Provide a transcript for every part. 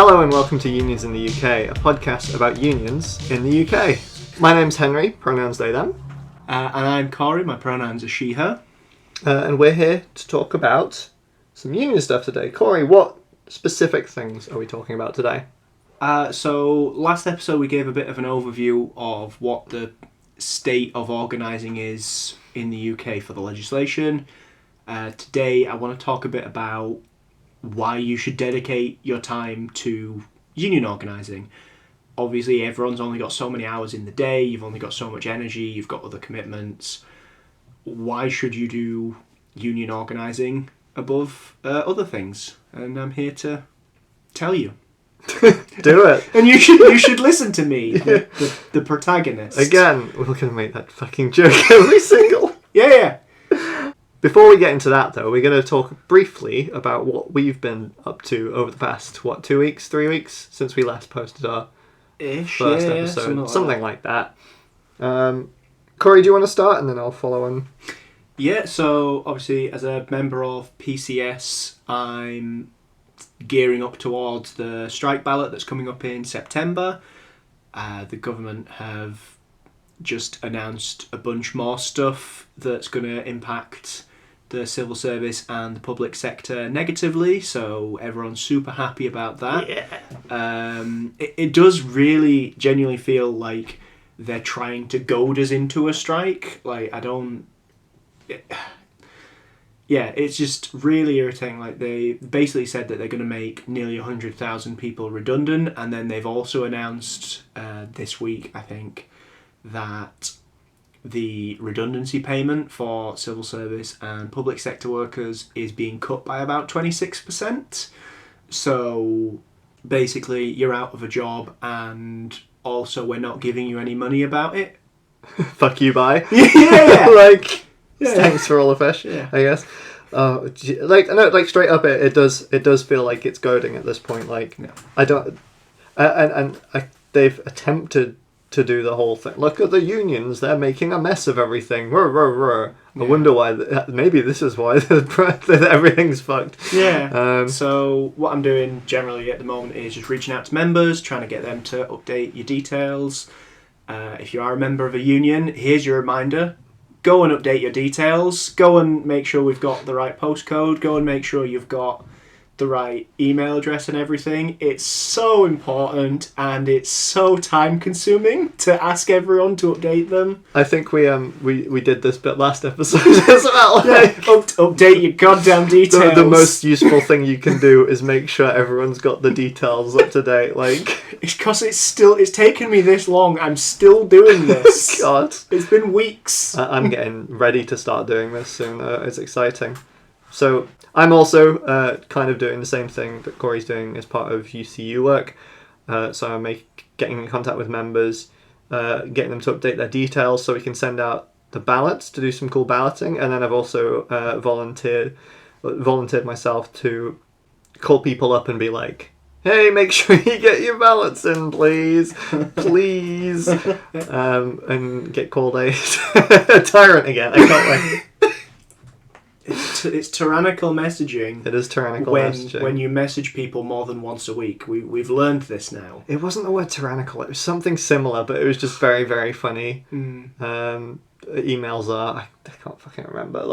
Hello and welcome to Unions in the UK, a podcast about unions in the UK. My name's Henry, pronouns they, them. And I'm Corey, my pronouns are she, her. And we're here to talk about some union stuff today. Corey, what specific things are we talking about today? So last episode we gave a bit of an overview of what the state of organising is in the UK for the legislation. Today I want to talk a bit about why you should dedicate your time to union organising. Obviously everyone's only got so many hours in the day, you've only got so much energy, you've got other commitments. Why should you do union organising above other things? And I'm here to tell you. Do it. And you should listen to me, the protagonist. Again, we're going to make that fucking joke every single... Yeah. Before we get into that, though, we're going to talk briefly about what we've been up to over the past, 3 weeks since we last posted our first episode. Something like that. Corey, do you want to start and then I'll follow on? Yeah, so obviously as a member of PCS, I'm gearing up towards the strike ballot that's coming up in September. The government have just announced a bunch more stuff that's going to impact the civil service and the public sector negatively, so everyone's super happy about that. Yeah. It does really genuinely feel like they're trying to goad us into a strike. It's just really irritating. Like, they basically said that they're going to make nearly 100,000 people redundant, and then they've also announced this week, I think, that the redundancy payment for civil service and public sector workers is being cut by about 26%. So basically you're out of a job and also we're not giving you any money about it. Fuck you, bye. Yeah. Thanks for all the fish, yeah. I guess. Straight up, it does feel like it's goading at this point. They've attempted to do the whole thing. Look at the unions; they're making a mess of everything. I wonder why. Maybe this is why everything's fucked. Yeah. So what I'm doing generally at the moment is just reaching out to members, trying to get them to update your details. If you are a member of a union, here's your reminder. Go and update your details. Go and make sure we've got the right postcode. Go and make sure you've got the right email address and everything. It's so important and it's so time consuming to ask everyone to update them. I think we did this bit last episode as well. Update your goddamn details. The most useful thing you can do is make sure everyone's got the details up to date. It's because it's taken me this long. I'm still doing this. God, it's been weeks. I'm getting ready to start doing this soon. It's exciting. So I'm also kind of doing the same thing that Corey's doing as part of UCU work. So I'm getting in contact with members, getting them to update their details so we can send out the ballots to do some cool balloting. And then I've also volunteered myself to call people up and be like, hey, make sure you get your ballots in, please. Please. And get called a tyrant again. I can't wait. It's tyrannical messaging. It is tyrannical messaging. When you message people more than once a week. We've learned this now. It wasn't the word tyrannical. It was something similar, but it was just very, very funny. Emails are... I can't fucking remember.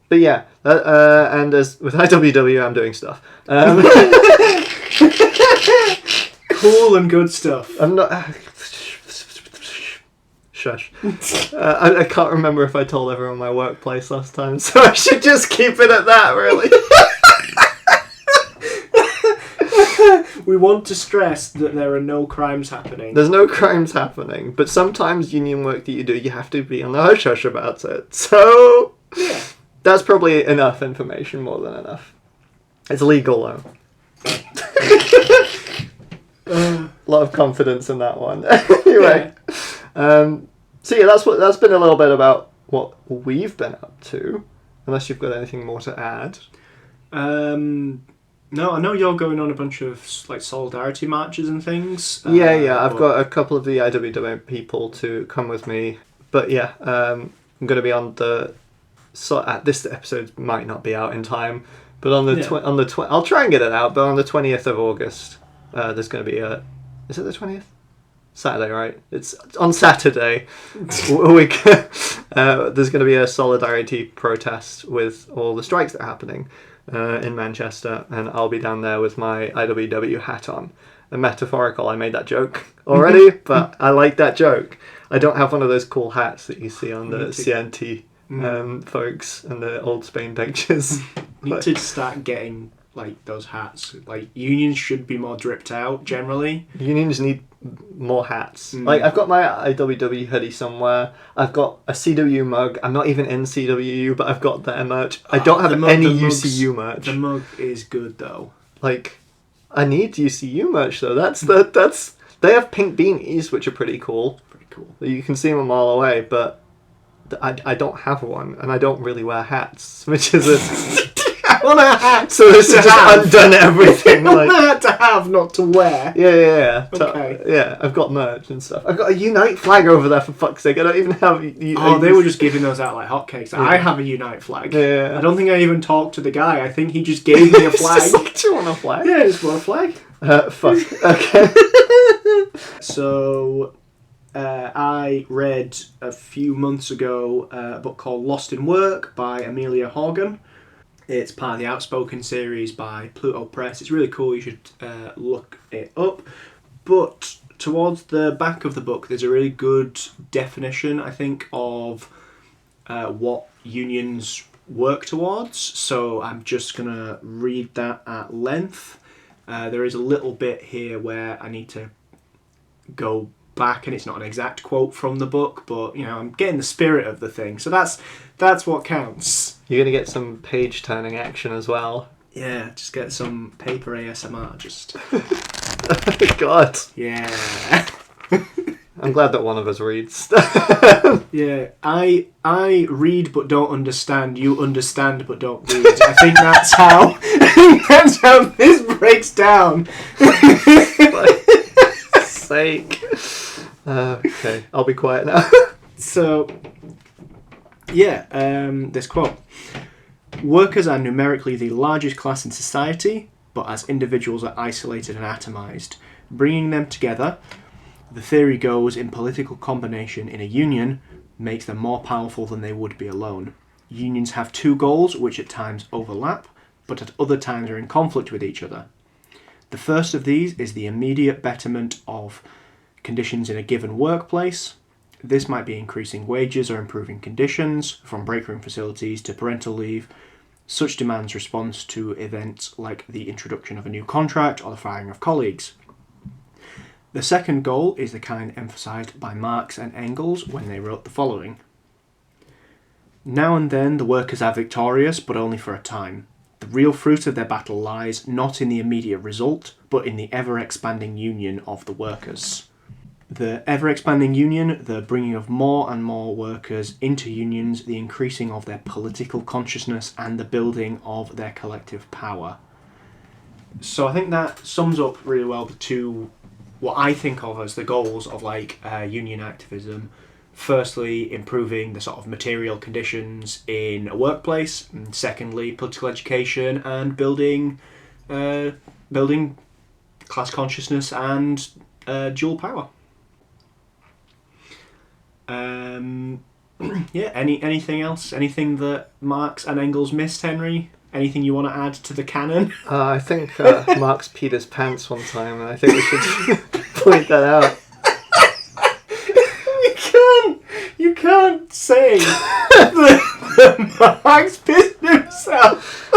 But yeah. And as with IWW, I'm doing stuff. Cool and good stuff. I'm not... Shush. I can't remember if I told everyone my workplace last time, so I should just keep it at that, really. We want to stress that there are no crimes happening. There's no crimes happening, but sometimes union work that you do, you have to be on the hush-hush about it. So, yeah. That's probably enough information, more than enough. It's legal, though. A lot of confidence in that one. Anyway. Yeah. So yeah, that's been a little bit about what we've been up to. Unless you've got anything more to add. No, I know you're going on a bunch of solidarity marches and things. I've got a couple of the IWW people to come with me. But yeah, I'm going to be on the... So this episode might not be out in time, But on the I'll try and get it out. But on the 20th of August, there's going to be a. Is it the 20th? Saturday, right? It's on Saturday. There's going to be a solidarity protest with all the strikes that are happening in Manchester, and I'll be down there with my IWW hat on. A metaphorical. I made that joke already, but I like that joke. I don't have one of those cool hats that you see on the CNT folks and the old Spain pictures. Need to start getting like those hats. Like unions should be more dripped out generally. Unions need more hats. Like I've got my IWW hoodie somewhere. I've got a CWU mug. I'm not even in CWU, but I've got their merch. I don't have any UCU merch. The mug is good though. Like I need UCU merch though. That's they have pink beanies which are pretty cool. Pretty cool. You can see them a mile away, but I don't have one, and I don't really wear hats, which is I want a hat. So this has just undone everything. I want a hat to have, not to wear. Yeah. Okay. Yeah, I've got merch and stuff. I've got a Unite flag over there, for fuck's sake. I don't even have... They were just giving those out like hotcakes. Yeah. I have a Unite flag. Yeah. I don't think I even talked to the guy. I think he just gave me a flag. Just like, do you want a flag? Yeah, I just want a flag. Fuck. Okay. So... I read a few months ago a book called Lost in Work by Amelia Hogan. It's part of the Outspoken series by Pluto Press. It's really cool. You should look it up. But towards the back of the book, there's a really good definition, I think, of what unions work towards. So I'm just going to read that at length. There is a little bit here where I need to go back, and it's not an exact quote from the book, but I'm getting the spirit of the thing, so that's what counts. You're gonna get some page turning action as well. Yeah, just get some paper ASMR. Just God. Yeah. I'm glad that one of us reads. Yeah, I read but don't understand. You understand but don't read. I think that's how this breaks down. Sake. Okay, I'll be quiet now. So, yeah, this quote. Workers are numerically the largest class in society, but as individuals are isolated and atomized. Bringing them together, the theory goes, in political combination in a union, makes them more powerful than they would be alone. Unions have two goals, which at times overlap, but at other times are in conflict with each other. The first of these is the immediate betterment of conditions in a given workplace. This might be increasing wages or improving conditions, from breakroom facilities to parental leave. Such demands response to events like the introduction of a new contract or the firing of colleagues. The second goal is the kind emphasised by Marx and Engels when they wrote the following. Now and then the workers are victorious, but only for a time. The real fruit of their battle lies not in the immediate result, but in the ever-expanding union of the workers. The ever-expanding union, the bringing of more and more workers into unions, the increasing of their political consciousness, and the building of their collective power. So I think that sums up really well the two, what I think of as the goals of union activism. Firstly, improving the sort of material conditions in a workplace, and secondly, political education and building class consciousness and dual power. Yeah. Anything else? Anything that Marx and Engels missed, Henry? Anything you want to add to the canon? I think Marx peed his pants one time, and I think we should point that out. You can't say that Marx pissed himself.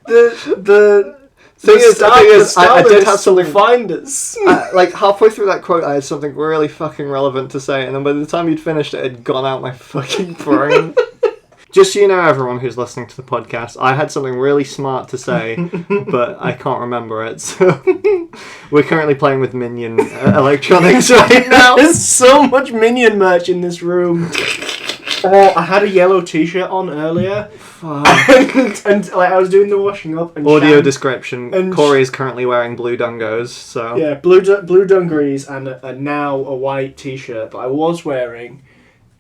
The thing is, I did have something. Find us. Halfway through that quote, I had something really fucking relevant to say, and then by the time you'd finished it, it had gone out my fucking brain. Just so you know, everyone who's listening to the podcast, I had something really smart to say, but I can't remember it. So we're currently playing with Minion electronics right now. There's so much Minion merch in this room. Oh, I had a yellow t-shirt on earlier. and I was doing the washing up. And audio description. And Corey is currently wearing blue dungos. So yeah, blue dungarees and now a white t-shirt. But I was wearing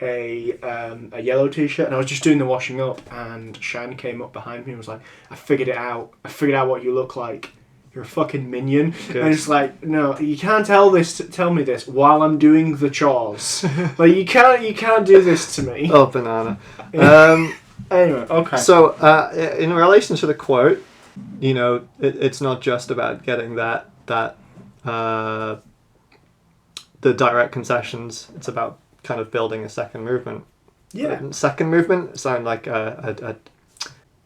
a yellow t-shirt, and I was just doing the washing up, and Shan came up behind me and was like, I figured it out. I figured out what you look like. You're a fucking minion. Good. And it's like, no, you can't tell me this while I'm doing the chores. Like, you can't do this to me. Oh, banana. Anyway, okay. So, in relation to the quote, you know, it's not just about getting that the direct concessions. It's about kind of building a second movement. Yeah. Second movement sound like a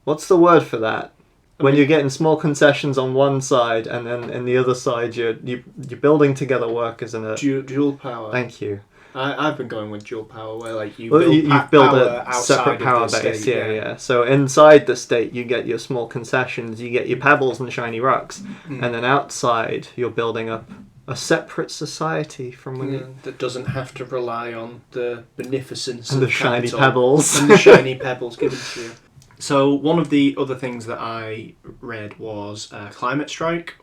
what's the word for that? When you're getting small concessions on one side, and then in the other side you're building together work, isn't it? Dual power. Thank you. I've been going with dual power, where like you build power a separate power of the base. state, Yeah. So inside the state, you get your small concessions, you get your pebbles and shiny rocks, and then outside, you're building up a separate society from within. that doesn't have to rely on the beneficence And of the shiny capital pebbles. and the shiny pebbles given to you. So one of the other things that I read was Climate Strike,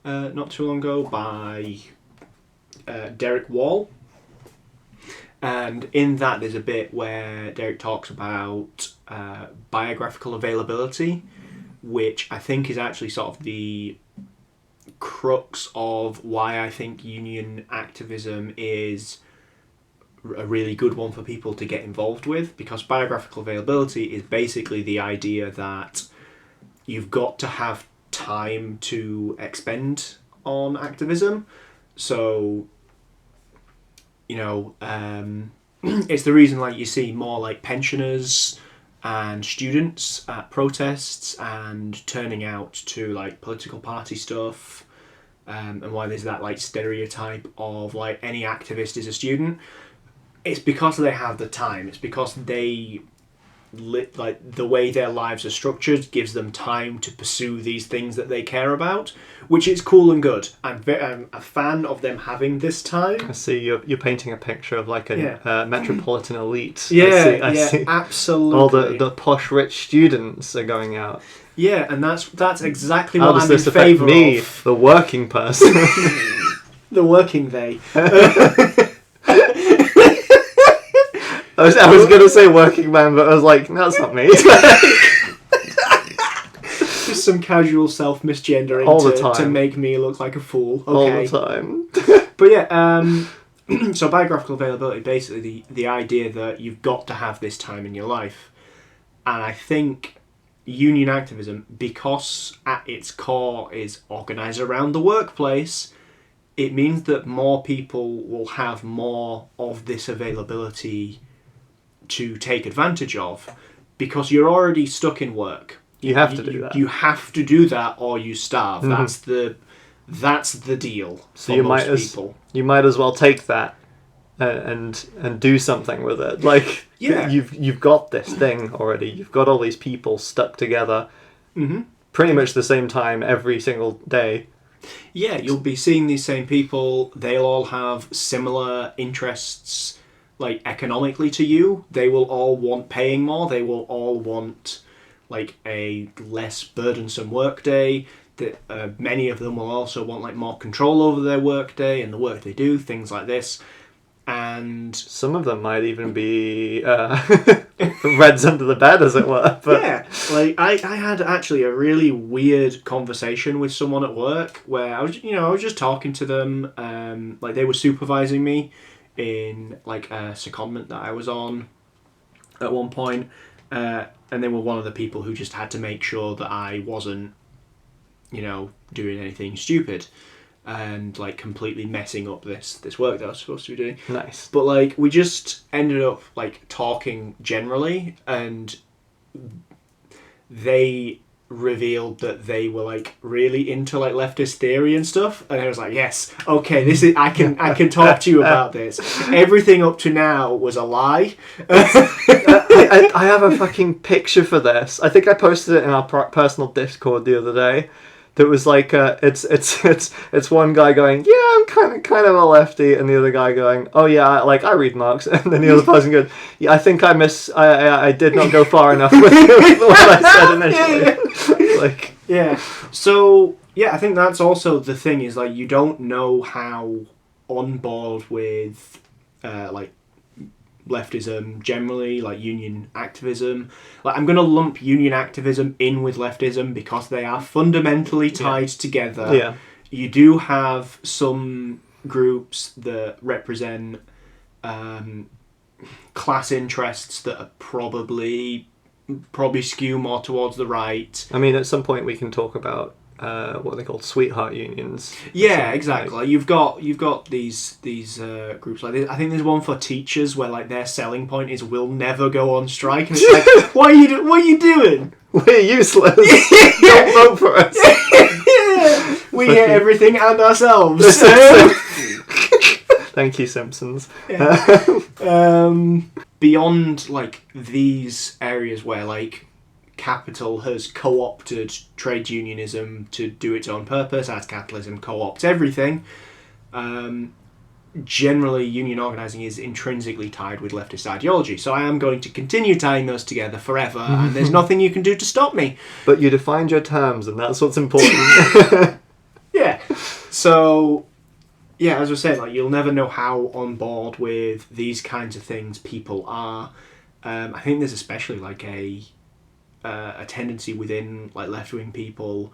not too long ago, by Derek Wall. And in that there's a bit where Derek talks about biographical availability, which I think is actually sort of the crux of why I think union activism is a really good one for people to get involved with, because biographical availability is basically the idea that you've got to have time to expend on activism. So, you know, it's the reason like you see more like pensioners and students at protests and turning out to like political party stuff, and why there's that like stereotype of like any activist is a student. It's because they have the time. It's because they like the way their lives are structured gives them time to pursue these things that they care about, which is cool and good. I'm a fan of them having this time. I see you're painting a picture of like a metropolitan elite. Yeah, I see. Absolutely. All the posh rich students are going out. Yeah, and that's exactly How what does I'm this in affect favour me, of. the working person? The working they. I was going to say working man, but I was like, no, that's not me. Just some casual self-misgendering All the time. to make me look like a fool. Okay. All the time. But yeah, so biographical availability, basically the idea that you've got to have this time in your life. And I think union activism, because at its core is organised around the workplace, it means that more people will have more of this availability to take advantage of, because you're already stuck in work. You have to do that. You have to do that or you starve. Mm-hmm. That's the deal So for you most people. You might as well take that and do something with it. Like, Yeah. you've got this thing already. You've got all these people stuck together, pretty much the same time every single day. Yeah, you'll be seeing these same people. They'll all have similar interests, like economically to you. They will all want paying more. They will all want like a less burdensome work day. That many of them will also want like more control over their work day and the work they do, things like this. And some of them might even be reds under the bed, as it were. But yeah, like I had actually a really weird conversation with someone at work where I was just talking to them. Like they were supervising me in like a secondment that I was on at one point, and they were one of the people who just had to make sure that I wasn't, doing anything stupid and like completely messing up this work that I was supposed to be doing. nice. But like we just ended up like talking generally, and they revealed that they were like really into like leftist theory and stuff, and I was like, yes, okay, this is I can talk to you about this. Everything up to now was a lie. I have a fucking picture for this. I think I posted it in our personal Discord the other day. That was like it's one guy going, yeah, I'm kind of a lefty, and the other guy going, oh yeah, I read Marx, and then the other person goes, yeah, I think I did not go far enough with what I said initially. Like, yeah. So yeah, I think that's also the thing, is like you don't know how on board with like leftism generally, like union activism. Like, I'm going to lump union activism in with leftism because they are fundamentally tied together. Yeah. You do have some groups that represent class interests that are probably skew more towards the right. I mean, at some point we can talk about what they call sweetheart unions. Yeah, exactly. Like, you've got these groups like this. I think there's one for teachers where like their selling point is we'll never go on strike, and it's like, what are you doing? We're useless. Don't vote for us. We hate everything and ourselves. Thank you, Simpsons. Beyond like these areas where like capital has co-opted trade unionism to do its own purpose, as capitalism co-opts everything, generally union organising is intrinsically tied with leftist ideology. So I am going to continue tying those together forever, and there's nothing you can do to stop me. But you defined your terms, and that's what's important. Yeah. So, yeah, as I was saying, like, you'll never know how on board with these kinds of things people are. I think there's especially like a tendency within like left-wing people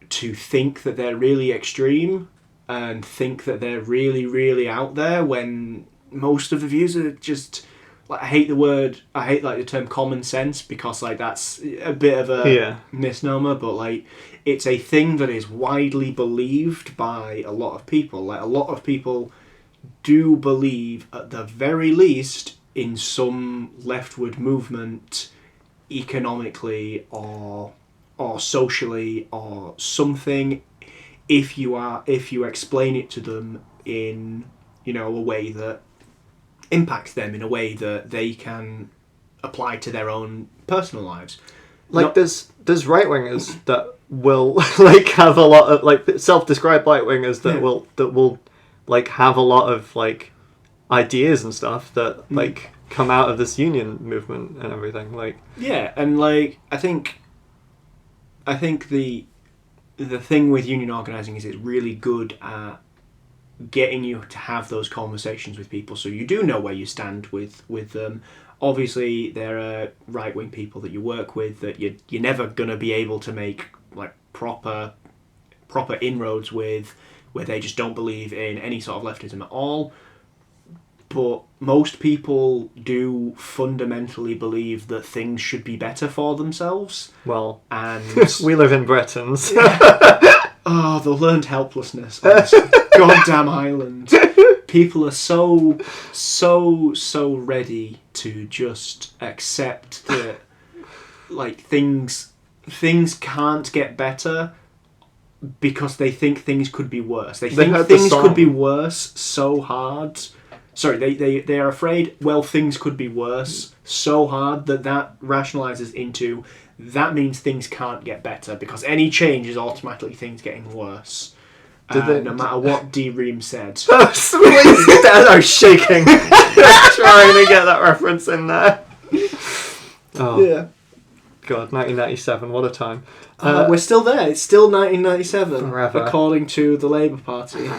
to think that they're really extreme and think that they're really, really out there when most of the views are just like, I hate like the term common sense because like that's a bit of a misnomer, but like it's a thing that is widely believed by a lot of people. Like, a lot of people do believe at the very least in some leftward movement economically or socially or something, if you explain it to them in, you know, a way that impacts them, in a way that they can apply to their own personal lives. Like, there's right wingers that will like have a lot of like self-described right wingers that will like have a lot of like ideas and stuff that like come out of this union movement and everything. Like, yeah, and like I think the thing with union organising is it's really good at getting you to have those conversations with people, so you do know where you stand with them. Obviously, there are right-wing people that you work with that you're never going to be able to make like proper inroads with, where they just don't believe in any sort of leftism at all. But most people do fundamentally believe that things should be better for themselves. well, And we live in Britain. So. oh, the learned helplessness on this goddamn island. People are so ready to just accept that like things can't get better because they think things could be worse. They think things could be worse so hard. Sorry, they are afraid, well, things could be worse so hard that rationalises into, that means things can't get better because any change is automatically things getting worse. No matter what D. Ream said. Oh, sweet! I was shaking. Trying to get that reference in there. Oh, yeah. God, 1997, what a time. We're still there. It's still 1997. Forever. According to the Labour Party.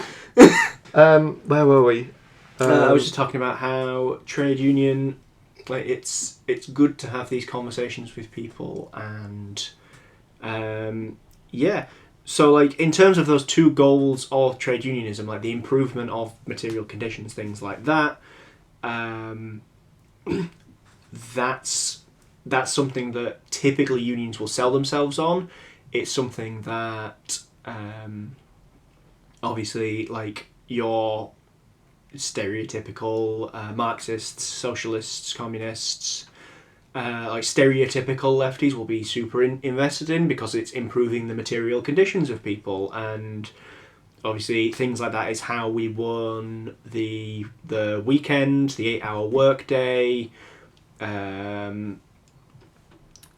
Where were we? I was just talking about how trade union, like it's good to have these conversations with people, and yeah. So like in terms of those two goals of trade unionism, like the improvement of material conditions, things like that, that's something that typically unions will sell themselves on. It's something that obviously like your stereotypical Marxists, socialists, communists, like stereotypical lefties will be super invested in because it's improving the material conditions of people, and obviously things like that is how we won the weekend, the 8-hour workday. You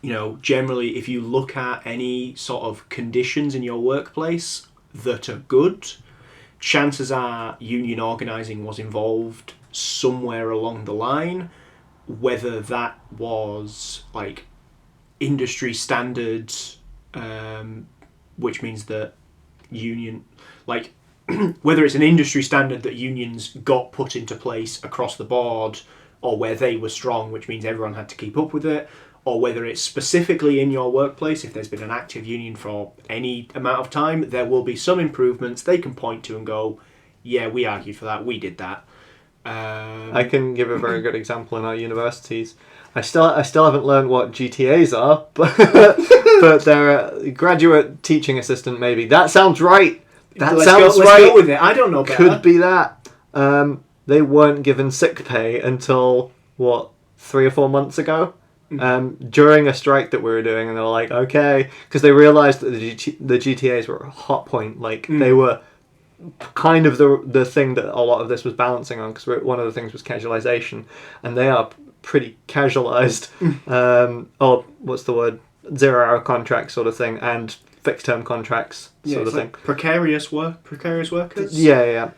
know, generally, if you look at any sort of conditions in your workplace that are good, chances are union organising was involved somewhere along the line, whether that was like industry standards, which means that union, like whether it's an industry standard that unions got put into place across the board, or where they were strong, which means everyone had to keep up with it, or whether it's specifically in your workplace, if there's been an active union for any amount of time, there will be some improvements they can point to and go, yeah, we argued for that, we did that. I can give a very good example in our universities. I still haven't learned what GTAs are, but they're a graduate teaching assistant maybe. That sounds right. Let's go with it. I don't know better. Could be that. They weren't given sick pay until, 3 or 4 months ago? During a strike that we were doing, and they were like, okay, because they realised that the GTAs were a hot point. Like, they were kind of the thing that a lot of this was balancing on, because one of the things was casualisation, and they are pretty casualised, or what's the word, 0-hour contracts sort of thing, and fixed term contracts sort of thing. Precarious workers. Yeah.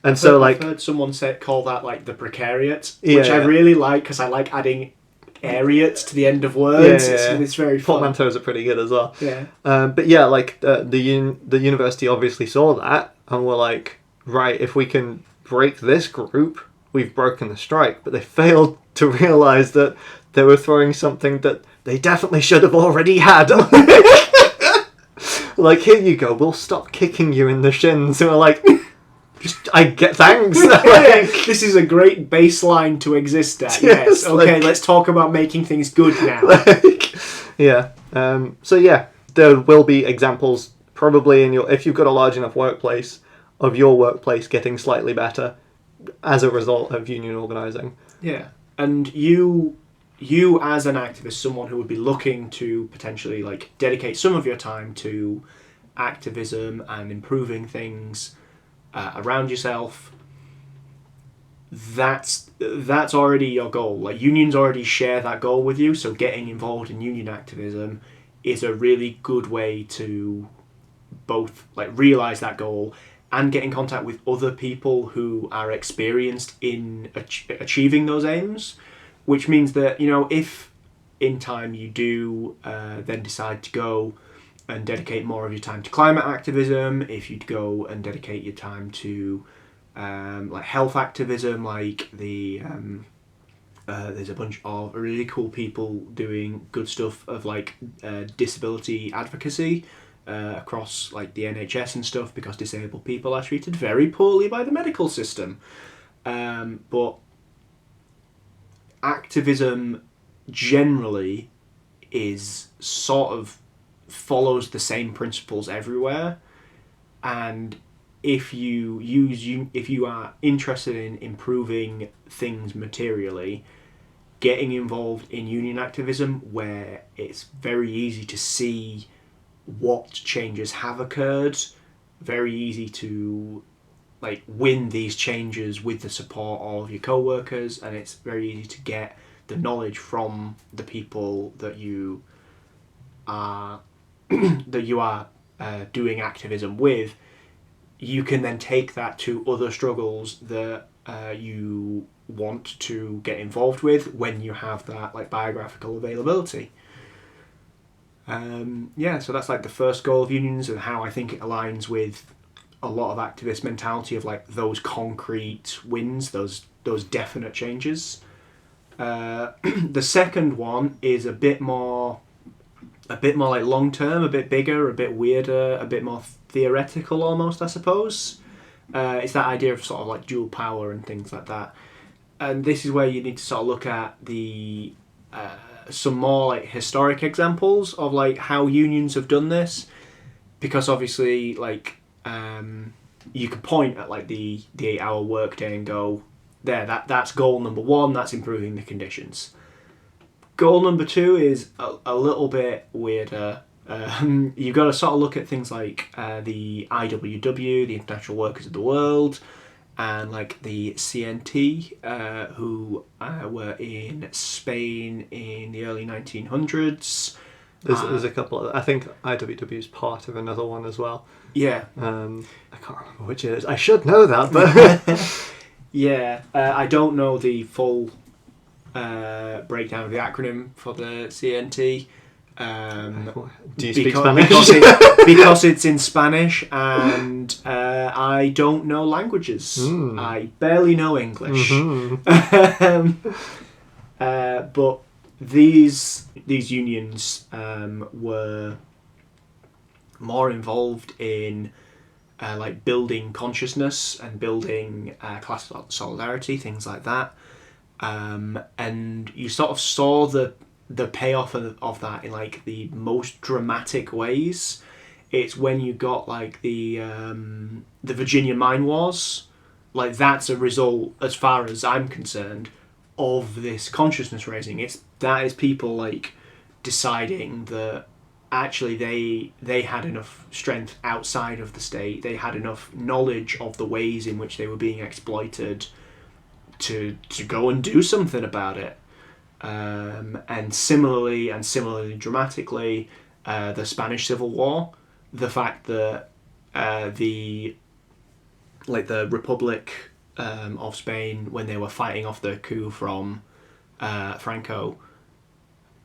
And so I've heard someone call that like the precariat, Yeah, which I really like, because I like adding ariat to the end of words. It's very fun. Portmanteaus are pretty good as well. Yeah. But yeah, like the university obviously saw that and were like, right, if we can break this group, we've broken the strike. But they failed to realise that they were throwing something that they definitely should have already had. Like, here you go, we'll stop kicking you in the shins. And we're like, I get thanks. This is a great baseline to exist at. Yes. Okay, let's talk about making things good now. So yeah, there will be examples probably if you've got a large enough workplace, of your workplace getting slightly better as a result of union organising. Yeah, and you as an activist, someone who would be looking to potentially like dedicate some of your time to activism and improving things around yourself, that's already your goal. Like, unions already share that goal with you, so getting involved in union activism is a really good way to both like realise that goal and get in contact with other people who are experienced in achieving those aims, which means that, you know, if in time you do then decide to go and dedicate more of your time to climate activism, if you'd go and dedicate your time to like health activism, like there's a bunch of really cool people doing good stuff of like disability advocacy across like the NHS and stuff, because disabled people are treated very poorly by the medical system. But activism generally is sort of follows the same principles everywhere, and if you are interested in improving things materially, getting involved in union activism, where it's very easy to see what changes have occurred, very easy to like win these changes with the support of your co-workers, and it's very easy to get the knowledge from the people that you are doing activism with. You can then take that to other struggles that you want to get involved with when you have that like biographical availability. So that's like the first goal of unions, and how I think it aligns with a lot of activist mentality of like those concrete wins, those definite changes. The second one is a bit more like long term, a bit bigger, a bit weirder, a bit more theoretical almost, I suppose. It's that idea of sort of like dual power and things like that. And this is where you need to sort of look at the some more like historic examples of like how unions have done this, because obviously like you could point at like the 8-hour workday and go, that's goal number 1, that's improving the conditions. Goal number 2 is a little bit weirder. You've got to sort of look at things like the IWW, the International Workers of the World, and like the CNT, who were in Spain in the early 1900s. There's a couple of, I think IWW is part of another one as well. Yeah. I can't remember which it is. I should know that, but yeah. I don't know the full breakdown of the acronym for the CNT. Do you speak Spanish? Because it's in Spanish, and I don't know languages. I barely know English. But these unions were more involved in like building consciousness and building class solidarity, things like that. And you sort of saw the payoff of that in like the most dramatic ways. It's when you got like the Virginia Mine Wars. Like that's a result, as far as I'm concerned, of this consciousness raising. That is people like deciding that actually they had enough strength outside of the state. They had enough knowledge of the ways in which they were being exploited to go and do something about it. And similarly dramatically, the Spanish Civil War, the fact that the Republic of Spain, when they were fighting off the coup from Franco,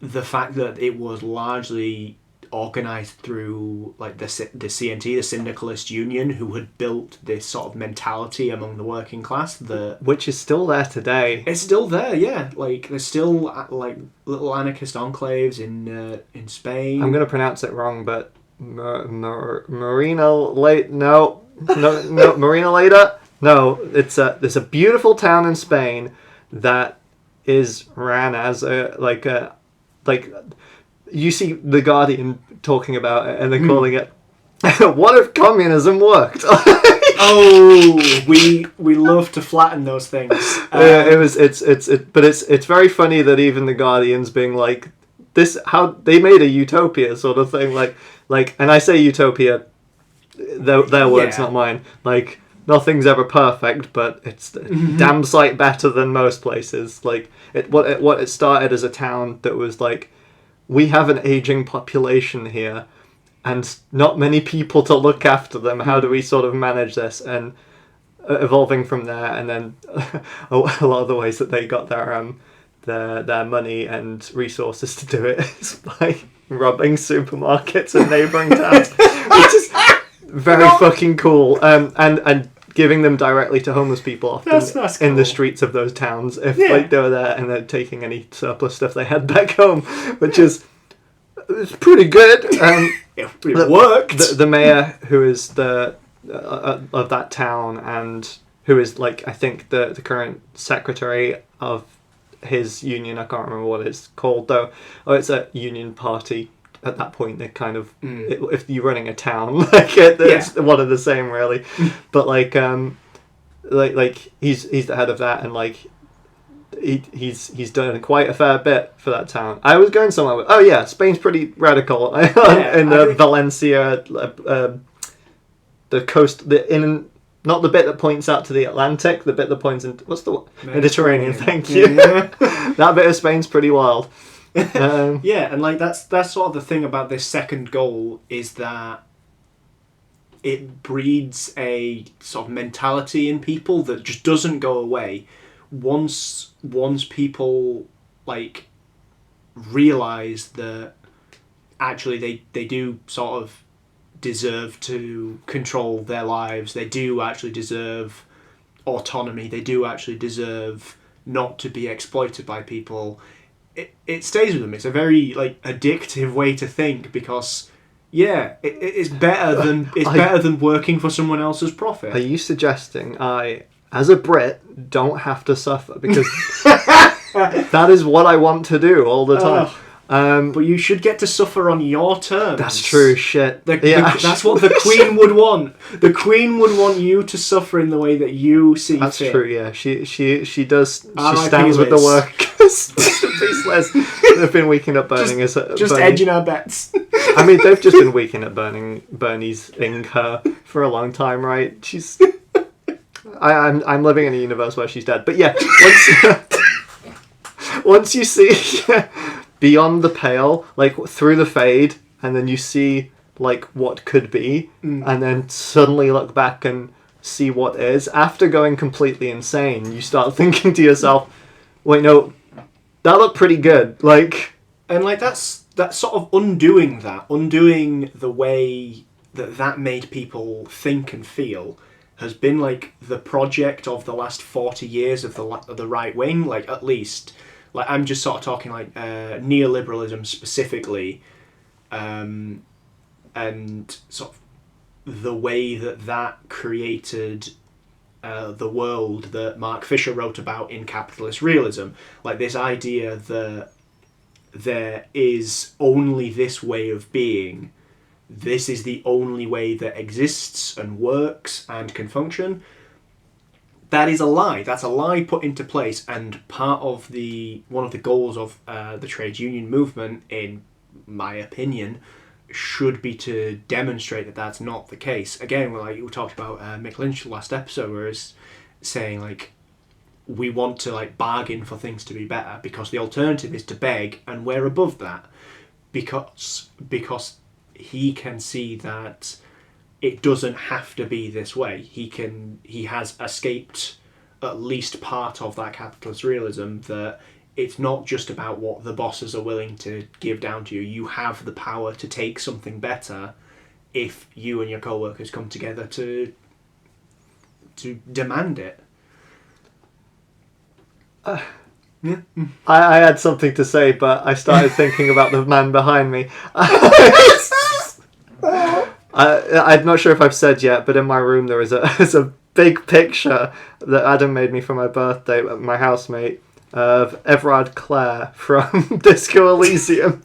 the fact that it was largely organised through like the CNT, the Syndicalist Union, who had built this sort of mentality among the working class, which is still there today. It's still there, yeah. Like there's still like little anarchist enclaves in Spain. I'm gonna pronounce it wrong, but Marina Late. No, Marina Leda. No, it's a beautiful town in Spain that is ran as a you see The Guardian talking about it and they're calling it what if communism worked? we love to flatten those things. But it's very funny that even The Guardian's being like this, how they made a utopia sort of thing, like and I say utopia, their words, not mine. Like nothing's ever perfect, but it's damn sight better than most places. Like what it started as a town that was like, we have an aging population here and not many people to look after them. How do we sort of manage this? And evolving from there, and then a lot of the ways that they got their money and resources to do it is by robbing supermarkets in neighbouring towns, which is very fucking cool. And giving them directly to homeless people often that's cool. In the streets of those towns if like they were there, and they're taking any surplus stuff they had back home, which is it's pretty good. It worked. The mayor, who is the of that town, and who is like I think the current secretary of his union. I can't remember what it's called though. Oh, it's a union party. At that point, they're kind of if you're running a town, it's one of the same really. But like he's the head of that, and like he's done quite a fair bit for that town. I was going somewhere with Spain's pretty radical in Valencia, the coast, not the bit that points out to the Atlantic, the bit that points in what's the Mediterranean. Thank you. That bit of Spain's pretty wild. And like that's sort of the thing about this second goal, is that it breeds a sort of mentality in people that just doesn't go away once people like realize that actually they do sort of deserve to control their lives. They do actually deserve autonomy. They do actually deserve not to be exploited by people. It stays with them. It's a very like addictive way to think, because it's better than working for someone else's profit. Are you suggesting I, as a Brit, don't have to suffer? Because that is what I want to do all the time. But you should get to suffer on your terms. That's true. Shit. That's what the Queen would want. The Queen would want you to suffer in the way that you see fit. That's true. Yeah, she does. She stands with the workers. Peace, Liz. They've been weaking up burning us. Just edging our bets. I mean, they've just been weaking up burning Bernie's her for a long time, right? She's. I'm living in a universe where she's dead, but yeah. Once you see. Beyond the pale, like through the fade, and then you see like what could be, and then suddenly look back and see what is. After going completely insane, you start thinking to yourself, wait, no, that looked pretty good. Like, and like that's that sort of undoing the way that made people think and feel has been like the project of the last 40 years of the right wing, like at least. Like I'm just sort of talking like neoliberalism specifically, and sort of the way that created the world that Mark Fisher wrote about in Capitalist Realism. Like this idea that there is only this way of being, this is the only way that exists and works and can function. That is a lie. That's a lie put into place, and one of the goals of the trade union movement, in my opinion, should be to demonstrate that that's not the case. Again, like we talked about Mick Lynch last episode, where it's saying like we want to like bargain for things to be better because the alternative is to beg, and we're above that because he can see that it doesn't have to be this way. He has escaped at least part of that capitalist realism, that it's not just about what the bosses are willing to give down to you. You have the power to take something better if you and your co-workers come together to demand it. Yeah. I had something to say, but I started thinking about the man behind me. I'm not sure if I've said yet, but in my room there is a big picture that Adam made me for my birthday, my housemate, of Everard Clare from Disco Elysium,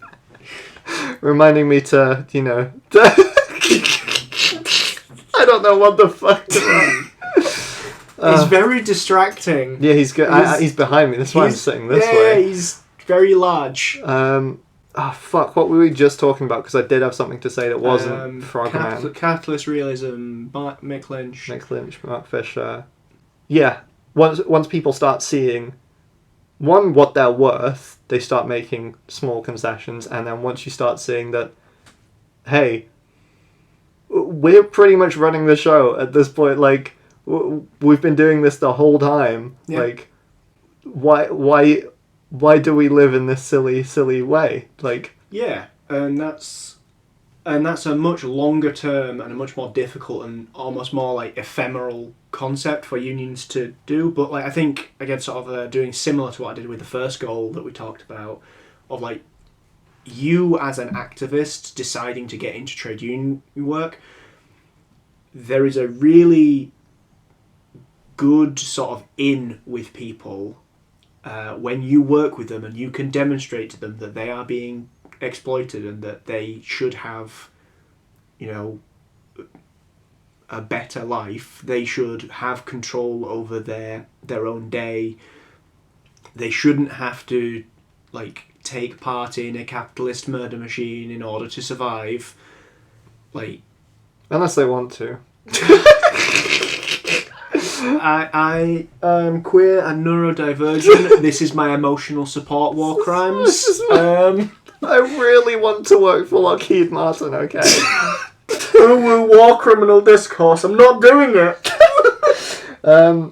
reminding me to, I don't know what the fuck to do. He's very distracting. Yeah, he's good. He's behind me. That's why I'm sitting this way. Yeah, he's very large. Fuck, what were we just talking about? Because I did have something to say that wasn't Frogman. Capitalist Realism, Mick Lynch. Mick Lynch, Mark Fisher. Yeah, once people start seeing, one, what they're worth, they start making small concessions, and then once you start seeing that, hey, we're pretty much running the show at this point, like, we've been doing this the whole time. Yeah. Like, why do we live in this silly way? Like, yeah, and that's a much longer term and a much more difficult and almost more like ephemeral concept for unions to do. But like I think again, sort of doing similar to what I did with the first goal that we talked about, of like you as an activist deciding to get into trade union work. There is a really good sort of in with people when you work with them and you can demonstrate to them that they are being exploited and that they should have, a better life. They should have control over their own day. They shouldn't have to like take part in a capitalist murder machine in order to survive. Like, unless they want to. I am queer and neurodivergent. This is my emotional support war crimes. I really want to work for Lockheed Martin, okay? War criminal discourse. I'm not doing it. I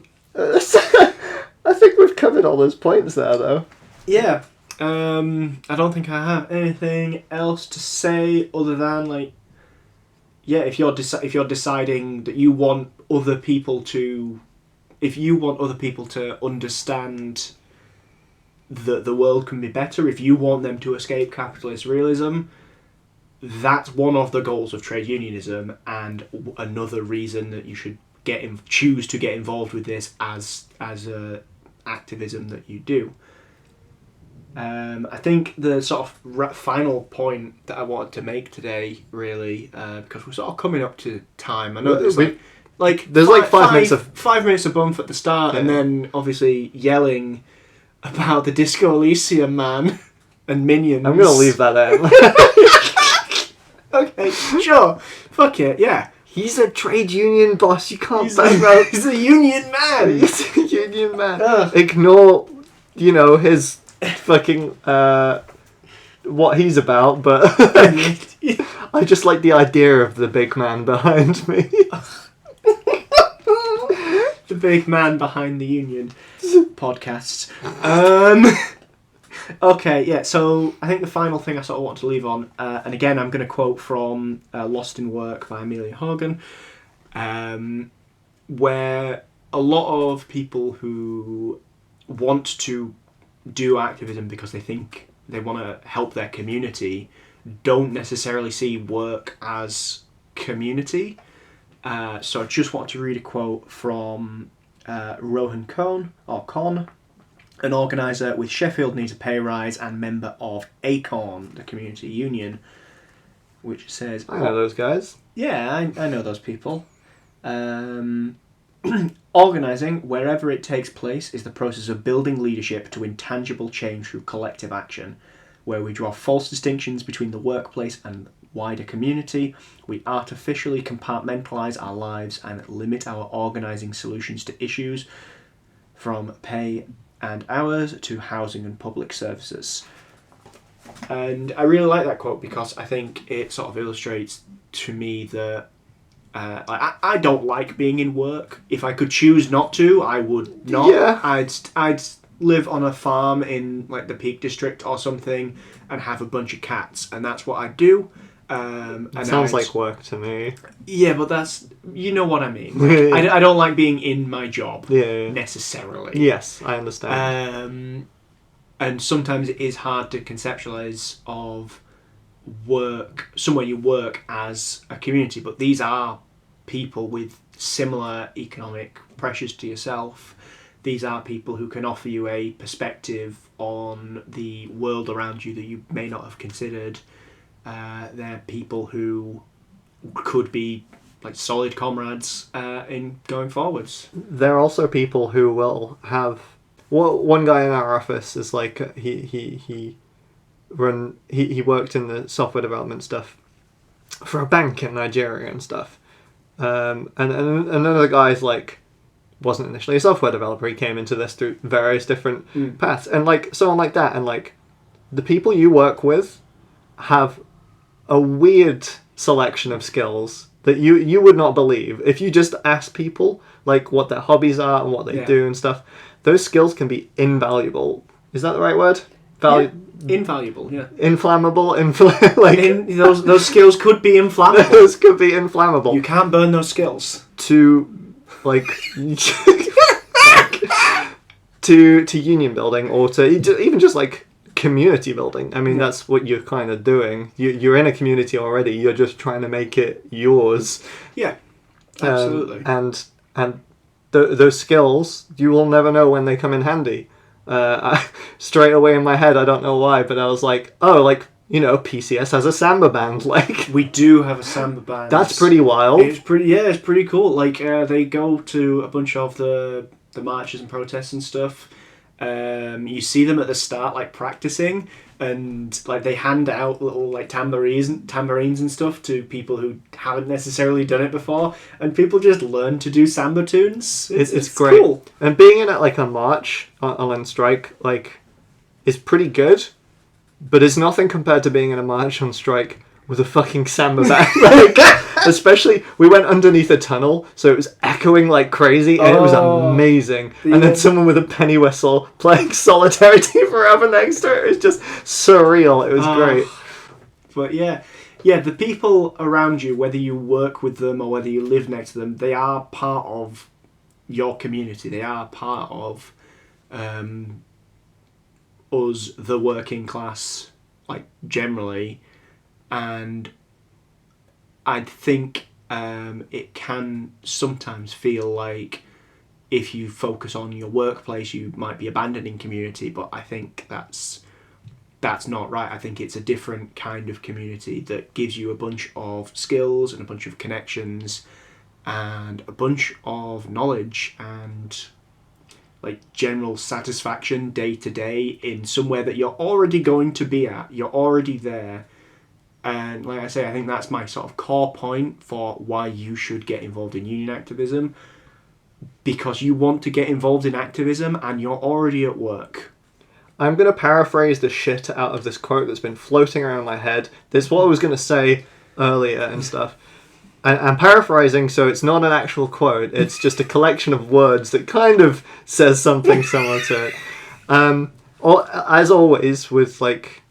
think we've covered all those points there, though. Yeah. I don't think I have anything else to say other than like, yeah, if you're deciding that you want other people to, if you want other people to understand that the world can be better, if you want them to escape capitalist realism, that's one of the goals of trade unionism, and another reason that you should choose to get involved with this as a activism that you do. I think the sort of final point that I wanted to make today, really, because we're sort of coming up to time. I know there's there's 5 minutes of 5 minutes of bump at the start, and then obviously yelling about the Disco Elysium man and minions. I'm gonna leave that in. Okay, sure. Fuck it, yeah. He's a trade union boss. You can't. He's a union man. He's a union man. Ignore, his fucking what he's about, but I just like the idea of the big man behind me. The big man behind the union podcast. Okay, yeah, so I think the final thing I sort of want to leave on, and again, I'm going to quote from Lost in Work by Amelia Hogan, where a lot of people who want to do activism because they think they want to help their community don't necessarily see work as community. So I just want to read a quote from Rohan Con, an organiser with Sheffield Needs a Pay Rise and member of ACORN, the community union, which says... I know those guys. Yeah, I know those people. Organising, wherever it takes place, is the process of building leadership to intangible change through collective action. Where we draw false distinctions between the workplace and wider community, we artificially compartmentalise our lives and limit our organising solutions to issues from pay and hours to housing and public services. And I really like that quote because I think it sort of illustrates to me that I don't like being in work. If I could choose not to, I would not. Yeah. I'd live on a farm in like the Peak District or something and have a bunch of cats, and that's what I'd do. It sounds like work to me. Yeah, but that's... You know what I mean. Like, I don't like being in my job necessarily. Yes, I understand. And sometimes it is hard to conceptualise of work, somewhere you work as a community, but these are people with similar economic pressures to yourself. These are people who can offer you a perspective on the world around you that you may not have considered. They're people who could be like solid comrades in going forwards. There are also people who will have... Well, one guy in our office is like he worked in the software development stuff for a bank in Nigeria and stuff. And another guy's like wasn't initially a software developer. He came into this through various different paths, and like someone like that, and like the people you work with have a weird selection of skills that you would not believe if you just ask people like what their hobbies are and what they do and stuff. Those skills can be invaluable. Is that the right word? Invaluable, yeah. Inflammable, those skills could be inflammable. Those could be inflammable. You can't burn those skills. To like to union building, or to even just like community building. I mean, that's what you're kind of doing. You're in a community already. You're just trying to make it yours. Yeah, absolutely. And those skills, you will never know when they come in handy. Straight away in my head, I don't know why, but I was like, oh, like, you know, PCS has a samba band. Like, we do have a samba band. That's pretty wild. It's pretty cool. Like, they go to a bunch of the marches and protests and stuff. You see them at the start, like, practicing, and like they hand out little like tambourines and stuff to people who haven't necessarily done it before, and people just learn to do samba tunes. It's great. Cool. And being in at like a march on strike, like, is pretty good, but it's nothing compared to being in a march on strike with a fucking samba band. Like, especially, we went underneath a tunnel, so it was echoing like crazy, and it was amazing. And then someone with a penny whistle playing Solidarity Forever next to it. It was just surreal. It was great. But yeah, the people around you, whether you work with them or whether you live next to them, they are part of your community. They are part of us, the working class, like, generally. And I think it can sometimes feel like if you focus on your workplace, you might be abandoning community, but I think that's not right. I think it's a different kind of community that gives you a bunch of skills and a bunch of connections and a bunch of knowledge and like general satisfaction day to day in somewhere that you're already going to be at. You're already there. And like I say, I think that's my sort of core point for why you should get involved in union activism, because you want to get involved in activism and you're already at work. I'm going to paraphrase the shit out of this quote that's been floating around my head. This is what I was going to say earlier and stuff. I'm paraphrasing, so it's not an actual quote. It's just a collection of words that kind of says something similar to it. Or, as always with like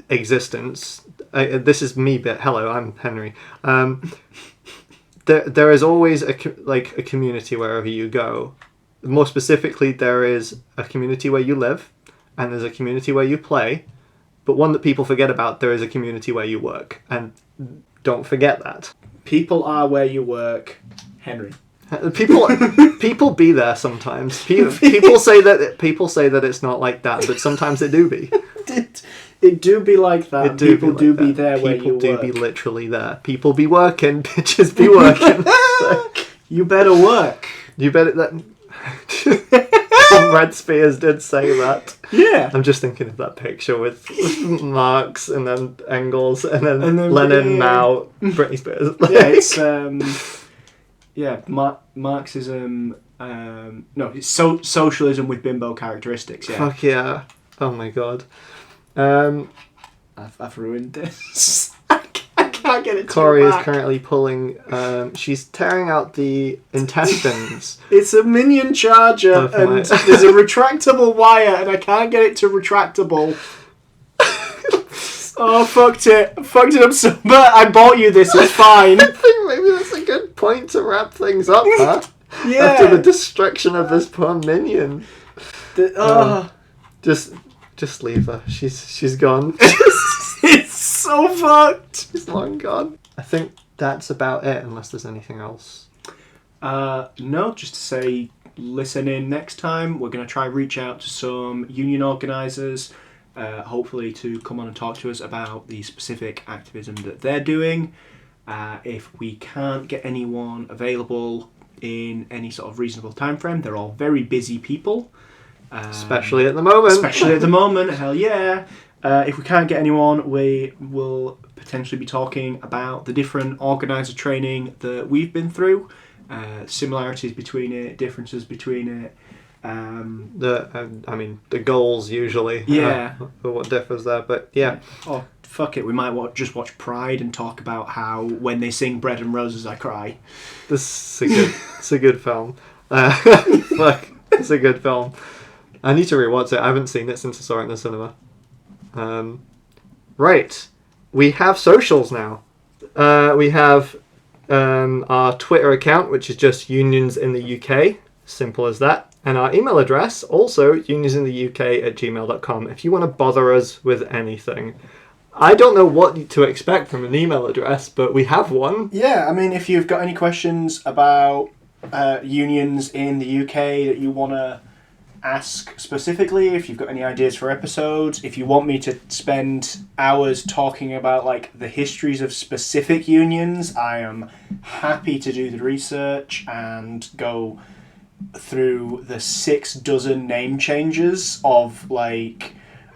existence, this is me. But hello, I'm Henry. There is always a community wherever you go. More specifically, there is a community where you live, and there's a community where you play. But one that people forget about, there is a community where you work, and don't forget that. People are where you work, Henry. People be there sometimes. People say that it's not like that, but sometimes it do be. It do be like that. People do be there where you work. People do be literally there. People be working. Bitches be working. You better work. You better. Red Spears did say that. Yeah. I'm just thinking of that picture with Marx and then Engels and then Lenin, Mao, Britney Spears. Marxism. It's socialism with bimbo characteristics. Yeah. Fuck yeah! Oh my god. I've ruined this. I can't get it. Corey is currently pulling. She's tearing out the intestines. It's a minion charger, and there's a retractable wire, and I can't get it to retractable. Oh, fucked it up so bad. I bought you this. It's fine. I think maybe that's a good point to wrap things up, huh? Yeah. After the destruction of this poor minion. Just leave her. She's gone. It's so fucked. She's long gone. I think that's about it, unless there's anything else. No, just to say, listen in next time. We're going to try reach out to some union organisers, hopefully to come on and talk to us about the specific activism that they're doing. If we can't get anyone available in any sort of reasonable time frame, they're all very busy people. Especially at the moment. Hell yeah. If we can't get anyone, we will potentially be talking about the different organiser training that we've been through, similarities between it, differences between it. The goals usually. Yeah. For what differs there, but yeah. Oh, fuck it. We might just watch Pride and talk about how when they sing Bread and Roses, I cry. It's a good film. Fuck, it's a good film. I need to rewatch it. I haven't seen it since I saw it in the cinema. Right. We have socials now. We have our Twitter account, which is just Unions in the UK. Simple as that. And our email address, also unionsintheuk@gmail.com, if you want to bother us with anything. I don't know what to expect from an email address, but we have one. Yeah, I mean, if you've got any questions about unions in the UK that you want to ask specifically, if you've got any ideas for episodes, if you want me to spend hours talking about like the histories of specific unions, I am happy to do the research and go through the 6 dozen name changes of like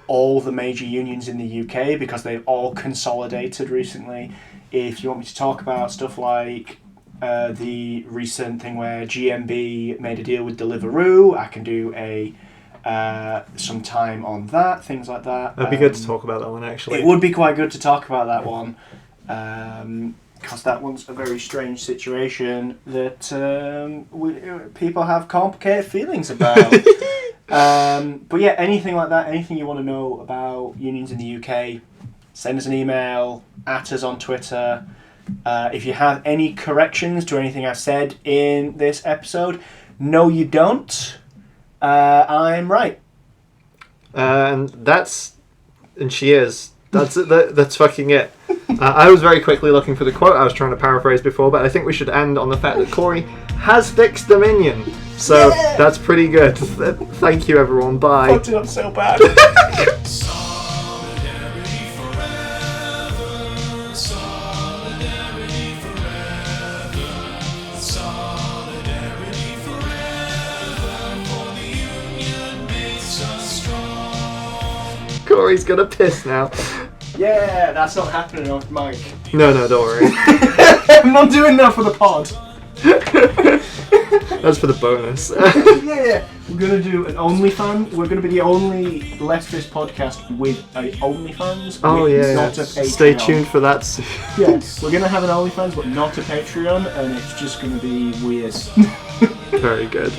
all the major unions in the UK because they've all consolidated recently. If you want me to talk about stuff like the recent thing where GMB made a deal with Deliveroo, I can do some time on that, things like that. It'd be good to talk about that one, actually. It would be quite good to talk about that one, because that one's a very strange situation that people have complicated feelings about. But yeah, anything like that, anything you want to know about unions in the UK, send us an email, at us on Twitter. If you have any corrections to anything I've said in this episode, no you don't. I'm right. And she is. That's fucking it. I was very quickly looking for the quote I was trying to paraphrase before, but I think we should end on the fact that Corey has fixed the minion. So that's pretty good. Thank you, everyone. Bye. Fucked it up so bad. Corey's gonna piss now. Yeah, that's not happening on mic. No, don't worry. I'm not doing that for the pod. That's for the bonus. Yeah. We're gonna do an OnlyFans. We're gonna be the only leftist podcast with a OnlyFans. Oh yeah. Not a Patreon. Stay tuned for that. Yeah, we're gonna have an OnlyFans, but not a Patreon, and it's just gonna be weird. Very good.